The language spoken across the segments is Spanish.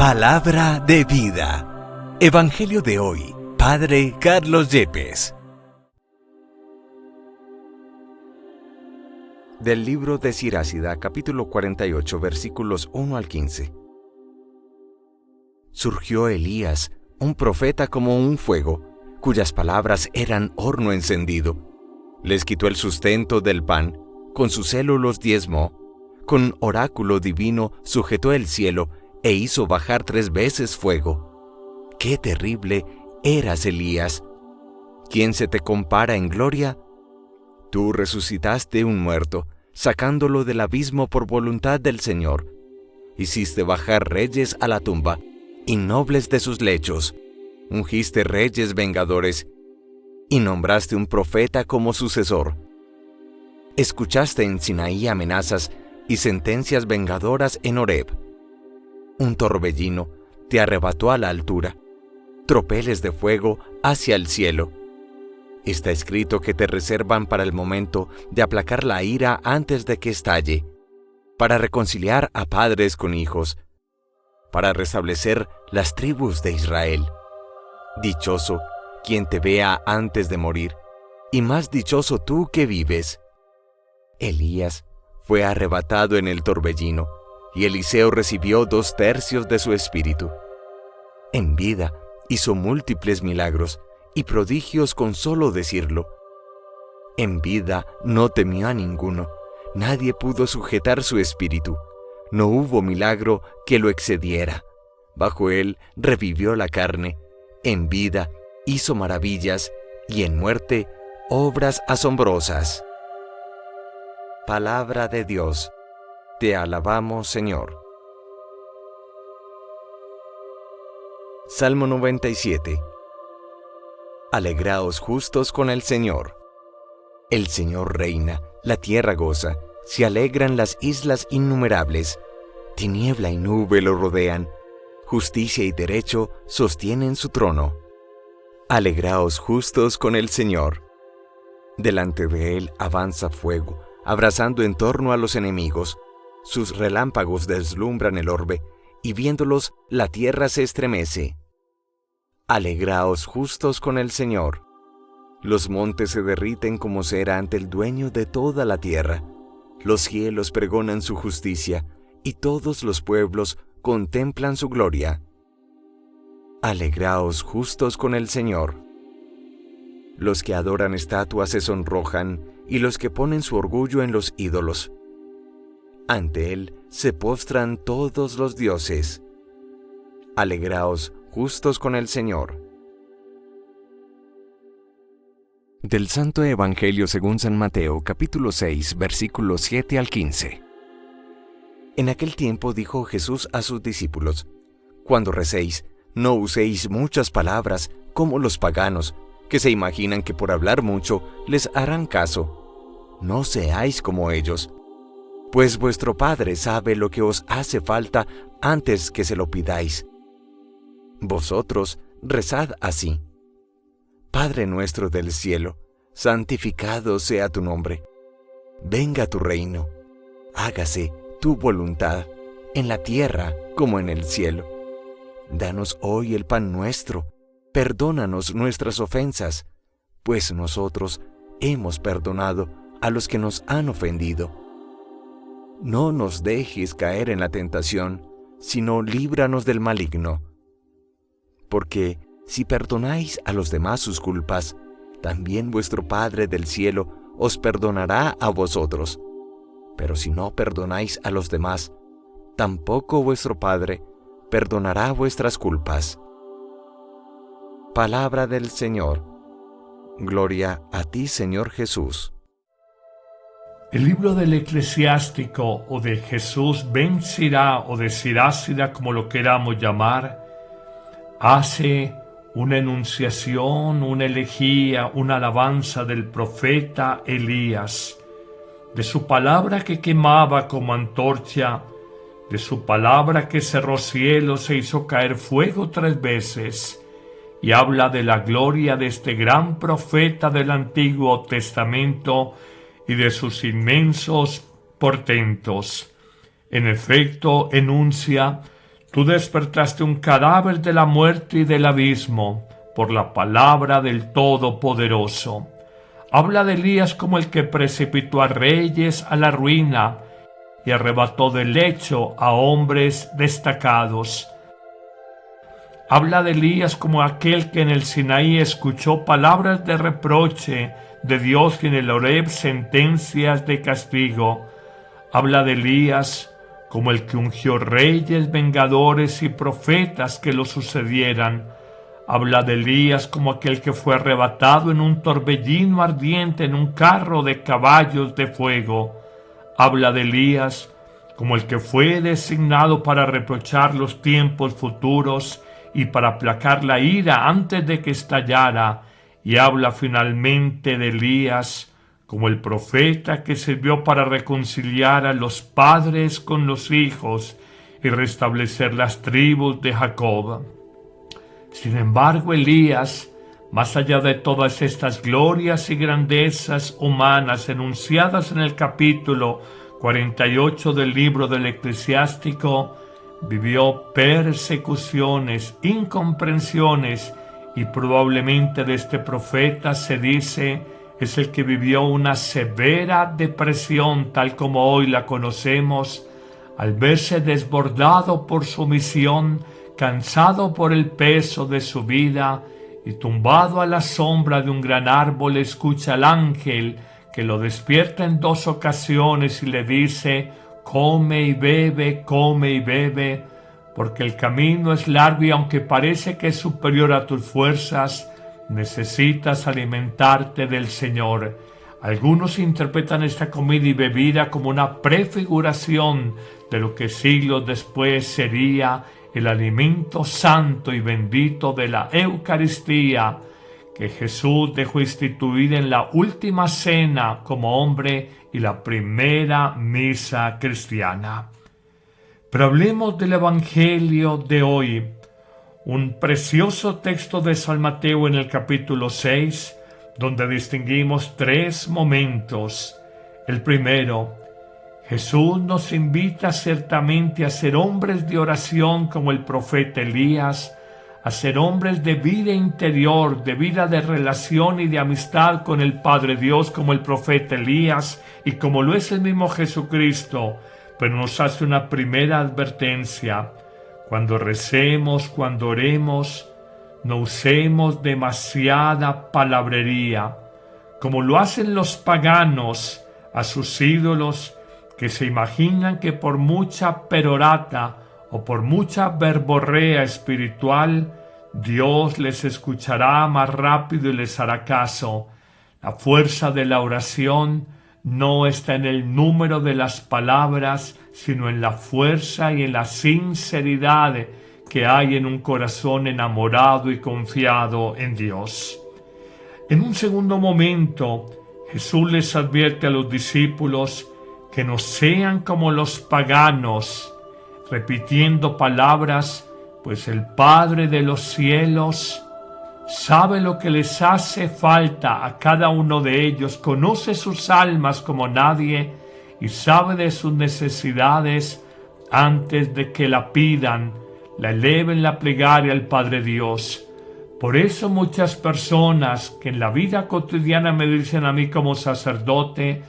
Palabra de vida. Evangelio de hoy. Padre Carlos Yepes. Del libro de Sirásida, capítulo 48, versículos 1 al 15. Surgió Elías, un profeta como un fuego, cuyas palabras eran horno encendido. Les quitó el sustento del pan, con su celo los diezmó, con oráculo divino sujetó el cielo e hizo bajar 3 veces fuego. ¡Qué terrible eras, Elías! ¿Quién se te compara en gloria? Tú resucitaste un muerto, sacándolo del abismo por voluntad del Señor. Hiciste bajar reyes a la tumba, y nobles de sus lechos. Ungiste reyes vengadores, y nombraste un profeta como sucesor. Escuchaste en Sinaí amenazas y sentencias vengadoras en Horeb. Un torbellino te arrebató a la altura, tropeles de fuego hacia el cielo. Está escrito que te reservan para el momento de aplacar la ira antes de que estalle, para reconciliar a padres con hijos, para restablecer las tribus de Israel. Dichoso quien te vea antes de morir, y más dichoso tú que vives. Elías fue arrebatado en el torbellino, y Eliseo recibió 2/3 de su espíritu. En vida hizo múltiples milagros y prodigios con solo decirlo. En vida no temió a ninguno, nadie pudo sujetar su espíritu, no hubo milagro que lo excediera. Bajo él revivió la carne, en vida hizo maravillas y en muerte obras asombrosas. Palabra de Dios. Te alabamos, Señor. Salmo 97. Alegraos justos con el Señor. El Señor reina, la tierra goza, se alegran las islas innumerables. Tiniebla y nube lo rodean, justicia y derecho sostienen su trono. Alegraos justos con el Señor. Delante de él avanza fuego, abrazando en torno a los enemigos. Sus relámpagos deslumbran el orbe, y viéndolos la tierra se estremece. Alegraos justos con el Señor. Los montes se derriten como cera ante el dueño de toda la tierra. Los cielos pregonan su justicia, y todos los pueblos contemplan su gloria. Alegraos justos con el Señor. Los que adoran estatuas se sonrojan, y los que ponen su orgullo en los ídolos. Ante él se postran todos los dioses. Alegraos justos con el Señor. Del Santo Evangelio según San Mateo, capítulo 6, versículos 7 al 15. En aquel tiempo dijo Jesús a sus discípulos: Cuando recéis, no uséis muchas palabras como los paganos, que se imaginan que por hablar mucho les harán caso. No seáis como ellos, pues vuestro Padre sabe lo que os hace falta antes que se lo pidáis. Vosotros rezad así: Padre nuestro del cielo, santificado sea tu nombre. Venga tu reino. Hágase tu voluntad, en la tierra como en el cielo. Danos hoy el pan nuestro. Perdónanos nuestras ofensas, pues nosotros hemos perdonado a los que nos han ofendido. No nos dejes caer en la tentación, sino líbranos del maligno. Porque si perdonáis a los demás sus culpas, también vuestro Padre del cielo os perdonará a vosotros. Pero si no perdonáis a los demás, tampoco vuestro Padre perdonará vuestras culpas. Palabra del Señor. Gloria a ti, Señor Jesús. El libro del Eclesiástico o de Jesús ben Sirá o de Sirásida, como lo queramos llamar, hace una enunciación, una elegía, una alabanza del profeta Elías, de su palabra que quemaba como antorcha, de su palabra que cerró cielos e hizo caer fuego 3 veces, y habla de la gloria de este gran profeta del Antiguo Testamento y de sus inmensos portentos. En efecto, enuncia Tú despertaste un cadáver de la muerte y del abismo por la palabra del Todopoderoso. Habla de Elías como el que precipitó a reyes a la ruina y arrebató del lecho a hombres destacados. Habla de Elías como aquel que en el Sinaí escuchó palabras de reproche de Dios y en el Horeb sentencias de castigo. Habla de Elías como el que ungió reyes, vengadores y profetas que lo sucedieran. Habla de Elías como aquel que fue arrebatado en un torbellino ardiente en un carro de caballos de fuego. Habla de Elías como el que fue designado para reprochar los tiempos futuros y para aplacar la ira antes de que estallara. Y habla finalmente de Elías como el profeta que sirvió para reconciliar a los padres con los hijos y restablecer las tribus de Jacob. Sin embargo, Elías, más allá de todas estas glorias y grandezas humanas enunciadas en el capítulo 48 del libro del Eclesiástico, vivió persecuciones, incomprensiones, y probablemente de este profeta se dice es el que vivió una severa depresión tal como hoy la conocemos, al verse desbordado por su misión, cansado por el peso de su vida y tumbado a la sombra de un gran árbol, escucha al ángel que lo despierta en 2 ocasiones y le dice: come y bebe, porque el camino es largo y aunque parece que es superior a tus fuerzas, necesitas alimentarte del Señor. Algunos interpretan esta comida y bebida como una prefiguración de lo que siglos después sería el alimento santo y bendito de la Eucaristía, que Jesús dejó instituida en la última cena como hombre y la primera misa cristiana. Pero hablemos del Evangelio de hoy, un precioso texto de San Mateo en el capítulo 6, donde distinguimos 3 momentos. El primero, Jesús nos invita ciertamente a ser hombres de oración como el profeta Elías, a ser hombres de vida interior, de vida de relación y de amistad con el Padre Dios como el profeta Elías y como lo es el mismo Jesucristo. Pero nos hace una primera advertencia: cuando recemos, cuando oremos, no usemos demasiada palabrería, como lo hacen los paganos a sus ídolos, que se imaginan que por mucha perorata o por mucha verborrea espiritual, Dios les escuchará más rápido y les hará caso. La fuerza de la oración no está en el número de las palabras, sino en la fuerza y en la sinceridad que hay en un corazón enamorado y confiado en Dios. En un segundo momento, Jesús les advierte a los discípulos que no sean como los paganos, repitiendo palabras, pues el Padre de los cielos sabe lo que les hace falta a cada uno de ellos, conoce sus almas como nadie y sabe de sus necesidades antes de que la pidan, la eleven la plegaria al Padre Dios. Por eso muchas personas que en la vida cotidiana me dicen a mí como sacerdote: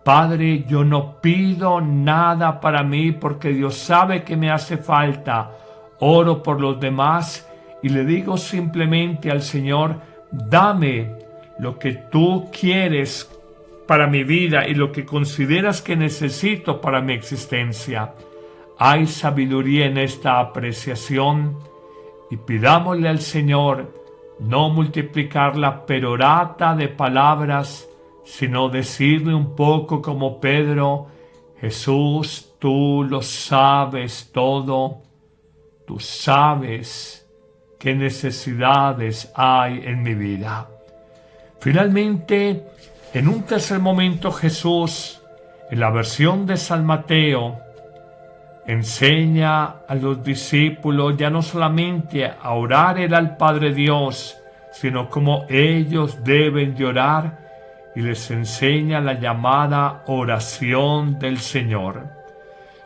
Padre, yo no pido nada para mí porque Dios sabe que me hace falta. Oro por los demás y le digo simplemente al Señor: dame lo que tú quieres para mi vida y lo que consideras que necesito para mi existencia. Hay sabiduría en esta apreciación y pidámosle al Señor no multiplicar la perorata de palabras, sino decirle un poco como Pedro: Jesús, tú lo sabes todo, tú sabes qué necesidades hay en mi vida. Finalmente, en un tercer momento, Jesús, en la versión de San Mateo, enseña a los discípulos ya no solamente a orar al Padre Dios, sino como ellos deben de orar, y les enseña la llamada oración del Señor.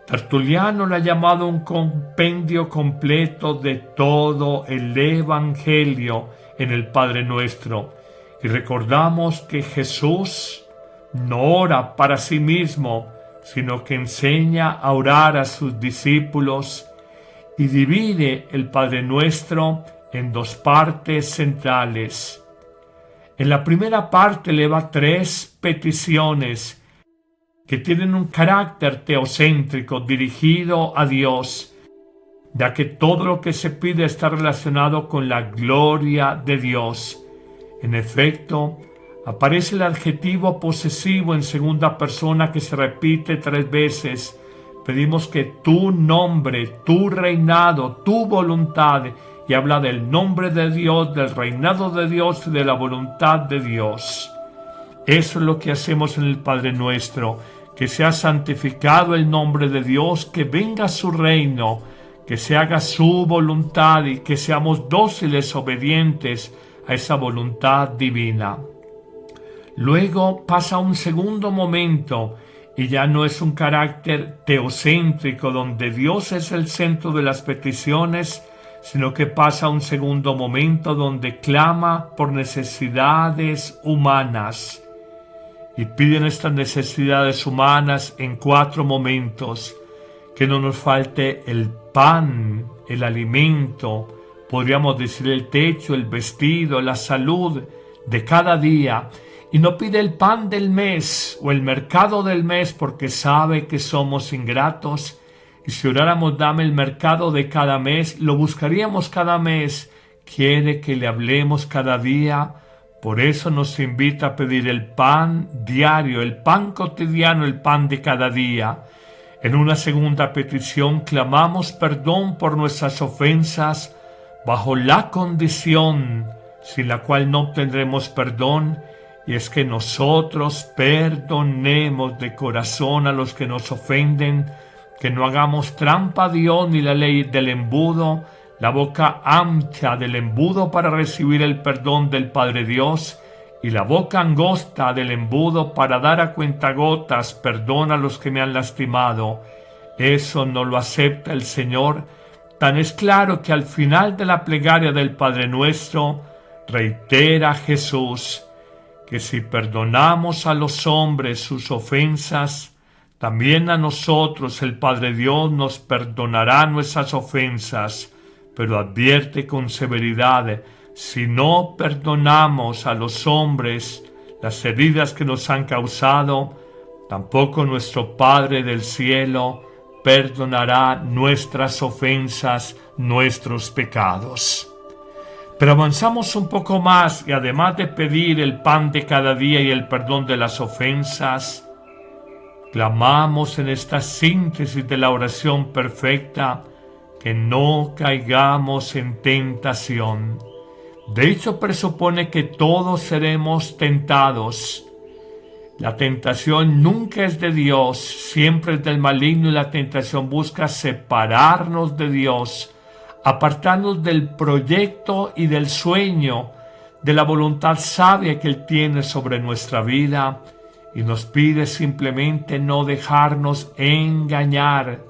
Tertuliano le ha llamado un compendio completo de todo el Evangelio en el Padre Nuestro. Y recordamos que Jesús no ora para sí mismo, sino que enseña a orar a sus discípulos y divide el Padre Nuestro en dos partes centrales. En la primera parte eleva 3 peticiones que tienen un carácter teocéntrico dirigido a Dios, ya que todo lo que se pide está relacionado con la gloria de Dios. En efecto, aparece el adjetivo posesivo en segunda persona que se repite 3 veces. Pedimos que tu nombre, tu reinado, tu voluntad, y habla del nombre de Dios, del reinado de Dios y de la voluntad de Dios. Eso es lo que hacemos en el Padre Nuestro, que sea santificado el nombre de Dios, que venga su reino, que se haga su voluntad y que seamos dóciles, obedientes a esa voluntad divina. Luego pasa a un segundo momento y ya no es un carácter teocéntrico donde Dios es el centro de las peticiones, sino que pasa a un segundo momento donde clama por necesidades humanas. Y piden estas necesidades humanas en 4 momentos: que no nos falte el pan, el alimento, podríamos decir el techo, el vestido, la salud de cada día. Y no pide el pan del mes o el mercado del mes porque sabe que somos ingratos. Y si oráramos dame el mercado de cada mes, lo buscaríamos cada mes. Quiere que le hablemos cada día. Por eso nos invita a pedir el pan diario, el pan cotidiano, el pan de cada día. En una segunda petición clamamos perdón por nuestras ofensas bajo la condición sin la cual no obtendremos perdón, y es que nosotros perdonemos de corazón a los que nos ofenden, que no hagamos trampa a Dios ni la ley del embudo, la boca ancha del embudo para recibir el perdón del Padre Dios, y la boca angosta del embudo para dar a cuentagotas perdón a los que me han lastimado. Eso no lo acepta el Señor. Tan es claro que al final de la plegaria del Padre Nuestro reitera Jesús que si perdonamos a los hombres sus ofensas, también a nosotros el Padre Dios nos perdonará nuestras ofensas, pero advierte con severidad: si no perdonamos a los hombres las heridas que nos han causado, tampoco nuestro Padre del cielo perdonará nuestras ofensas, nuestros pecados. Pero avanzamos un poco más y además de pedir el pan de cada día y el perdón de las ofensas, clamamos en esta síntesis de la oración perfecta que no caigamos en tentación. De hecho, presupone que todos seremos tentados. La tentación nunca es de Dios, siempre es del maligno, y la tentación busca separarnos de Dios, apartarnos del proyecto y del sueño, de la voluntad sabia que Él tiene sobre nuestra vida, y nos pide simplemente no dejarnos engañar,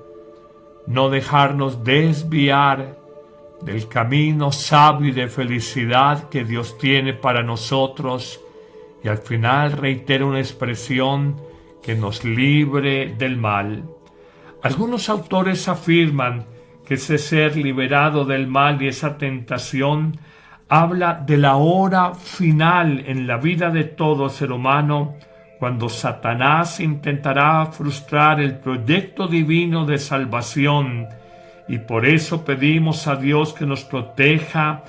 no dejarnos desviar del camino sabio y de felicidad que Dios tiene para nosotros, y al final reitera una expresión que nos libre del mal. Algunos autores afirman que ese ser liberado del mal y esa tentación habla de la hora final en la vida de todo ser humano, cuando Satanás intentará frustrar el proyecto divino de salvación, y por eso pedimos a Dios que nos proteja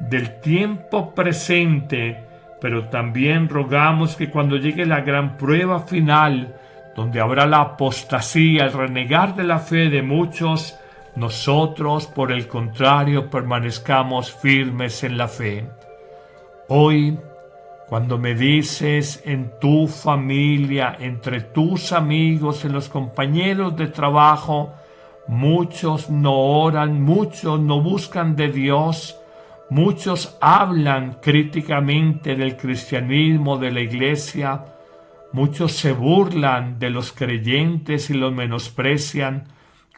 del tiempo presente, pero también rogamos que cuando llegue la gran prueba final, donde habrá la apostasía, el renegar de la fe de muchos, nosotros, por el contrario, permanezcamos firmes en la fe. Hoy, cuando me dices en tu familia, entre tus amigos, en los compañeros de trabajo, muchos no oran, muchos no buscan de Dios, muchos hablan críticamente del cristianismo, de la iglesia, Muchos se burlan de los creyentes y los menosprecian.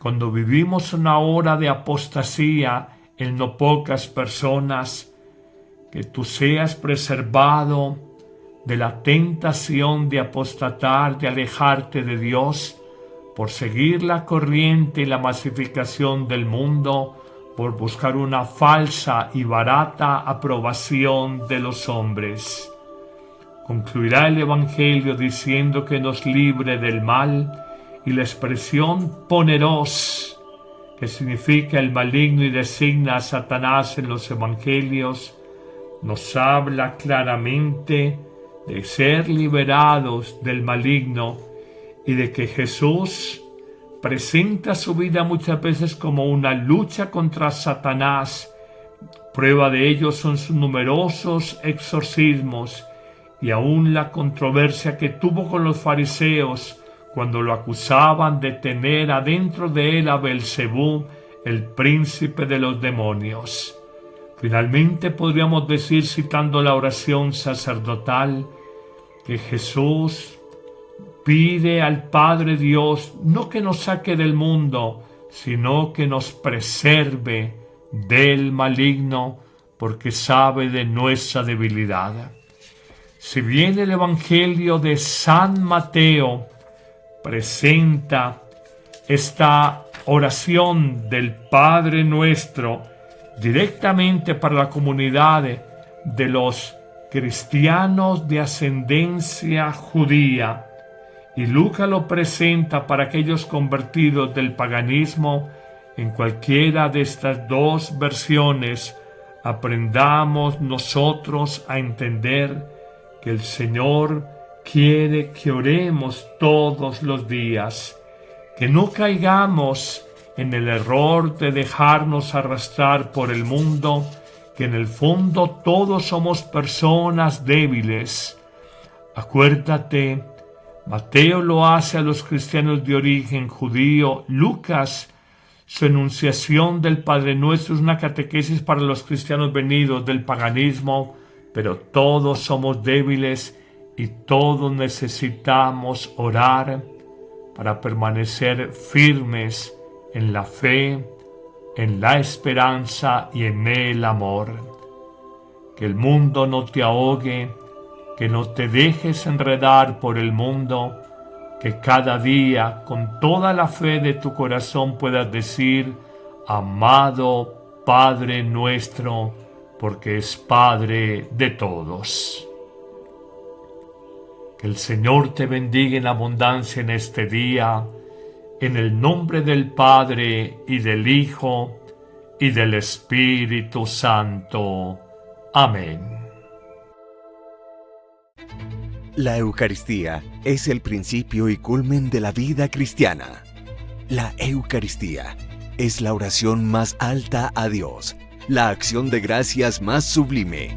Cuando vivimos una hora de apostasía en no pocas personas, que tú seas preservado de la tentación de apostatar, de alejarte de Dios, por seguir la corriente y la masificación del mundo, por buscar una falsa y barata aprobación de los hombres. Concluirá el Evangelio diciendo que nos libre del mal, y la expresión poneros, que significa el maligno y designa a Satanás en los Evangelios, nos habla claramente de ser liberados del maligno y de que Jesús presenta su vida muchas veces como una lucha contra Satanás. Prueba de ello son sus numerosos exorcismos y aún la controversia que tuvo con los fariseos cuando lo acusaban de tener adentro de él a Belcebú, el príncipe de los demonios. Finalmente podríamos decir, citando la oración sacerdotal, que Jesús pide al Padre Dios no que nos saque del mundo, sino que nos preserve del maligno, porque sabe de nuestra debilidad. Si bien el Evangelio de San Mateo presenta esta oración del Padre Nuestro directamente para la comunidad de los cristianos de ascendencia judía, y Lucas lo presenta para aquellos convertidos del paganismo, en cualquiera de estas dos versiones aprendamos nosotros a entender que el Señor quiere que oremos todos los días, que no caigamos en el error de dejarnos arrastrar por el mundo, que en el fondo todos somos personas débiles. Acuérdate, Mateo lo hace a los cristianos de origen judío. Lucas, su enunciación del Padre Nuestro es una catequesis para los cristianos venidos del paganismo, pero todos somos débiles y todos necesitamos orar para permanecer firmes en la fe, en la esperanza y en el amor. Que el mundo no te ahogue, que no te dejes enredar por el mundo, que cada día con toda la fe de tu corazón puedas decir: amado Padre nuestro, porque es Padre de todos. Que el Señor te bendiga en abundancia en este día, en el nombre del Padre, y del Hijo, y del Espíritu Santo. Amén. La Eucaristía es el principio y culmen de la vida cristiana. La Eucaristía es la oración más alta a Dios, la acción de gracias más sublime,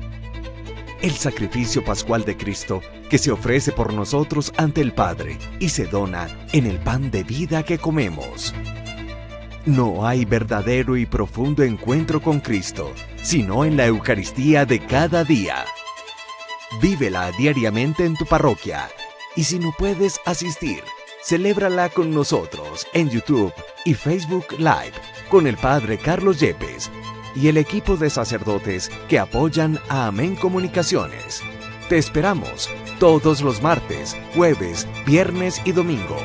el sacrificio pascual de Cristo que se ofrece por nosotros ante el Padre y se dona en el pan de vida que comemos. No hay verdadero y profundo encuentro con Cristo, sino en la Eucaristía de cada día. Vívela diariamente en tu parroquia, y si no puedes asistir, celébrala con nosotros en YouTube y Facebook Live con el Padre Carlos Yepes y el equipo de sacerdotes que apoyan a Amén Comunicaciones. Te esperamos todos los martes, jueves, viernes y domingo.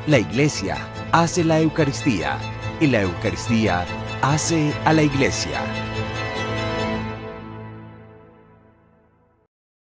La Iglesia hace la Eucaristía y la Eucaristía hace a la Iglesia.